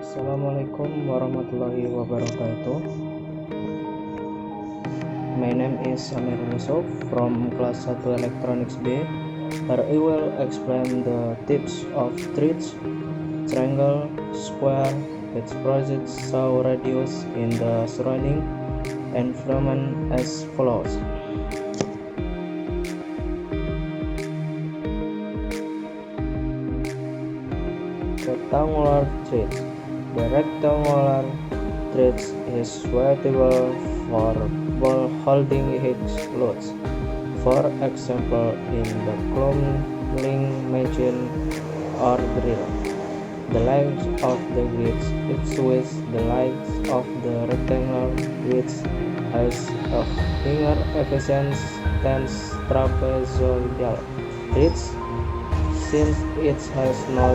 Assalamualaikum warahmatullahi wabarakatuh. My name is Amirul Yusuf from class 1 Electronics B. Here I will explain the types of trees, triangle, square, which project show radius in the surrounding environment as follows. Rectangular trees. The rectangular trees is suitable for ball holding its loads. For example, in the climbing machine or drill. The length of the grids is with the length of the rectangle, which has a finger efficient tense trapezoidal trees. Since it has no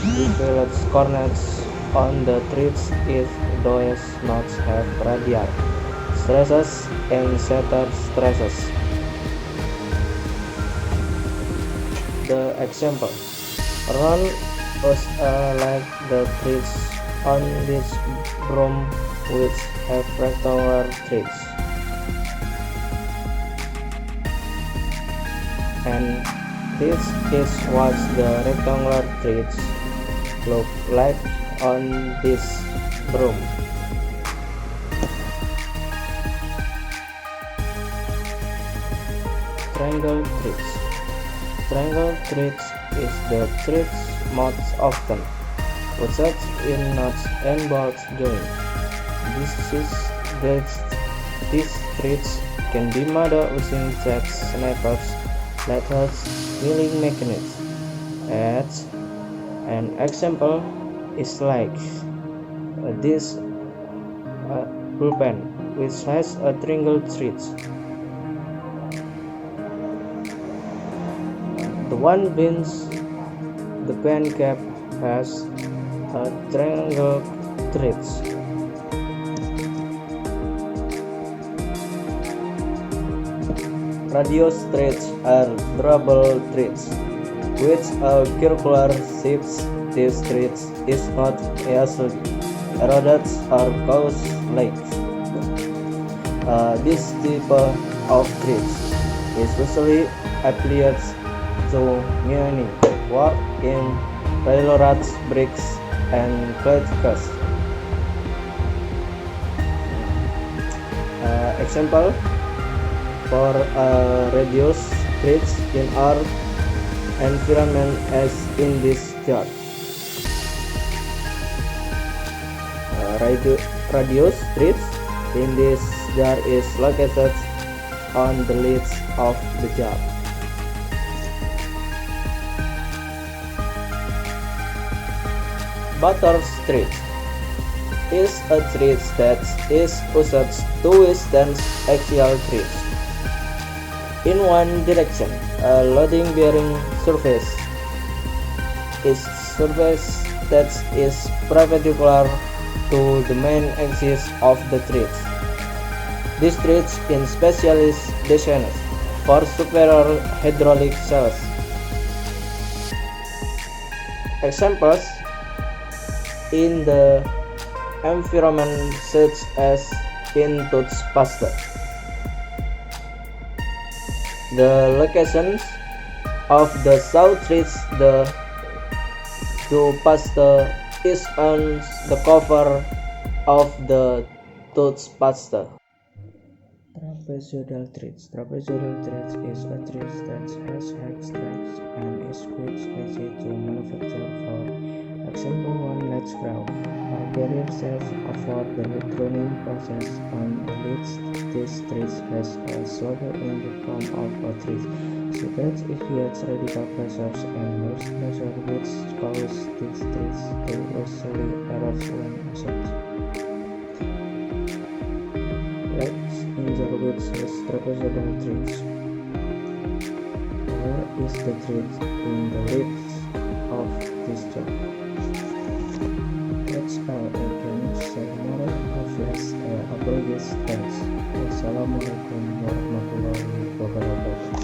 developed corners on the trees, it does not have radial stresses and setter stresses. The example: run was like the trees on this broom, which have rectangular trees, and this is what the rectangular trees look like on this broom. Triangle trees. Triangle trees is the trees most often used in knots and bolts joint. These trees can be made using jacks, snappers, lathes, milling mechanisms. As an example is like this bullpen, which has a triangle trees. The one beans the pen cap has a triangle trees. Radius trees are durable trees, which are circular shapes. This trees is not easily eroded or cause leaks. This type of trees is usually applied to mining work in railroads, bricks, and plastics. Example for radius trees in our environment as in this chart. Radius trees in this jar is located on the lid of the jar. Butter trees is a tree that is used to withstand axial trees in one direction. A loading bearing surface is surface that is perpendicular to the main axis of the trees. These trees in specialist designed for superior hydraulic cells. Examples in the environment such as in toothpaste. The locations of the saw trees, the toothpaste is on the cover of the toothpaste. Trapezoidal trees. Trapezoidal trees is a tree that has high strength and is quite easy to manufacture. For example, one large ground or barrier cells for the running process on a lid. This tree has a solder in the form of a tree, so that it creates radical pressures and loss pressure, which cause these trees to easily erode when used. Let's injure which has trapezoidal trees. Where is the tree in the lids of this jar? That's all I can say more of this abridged text. Wassalamualaikum warahmatullahi wabarakatuh.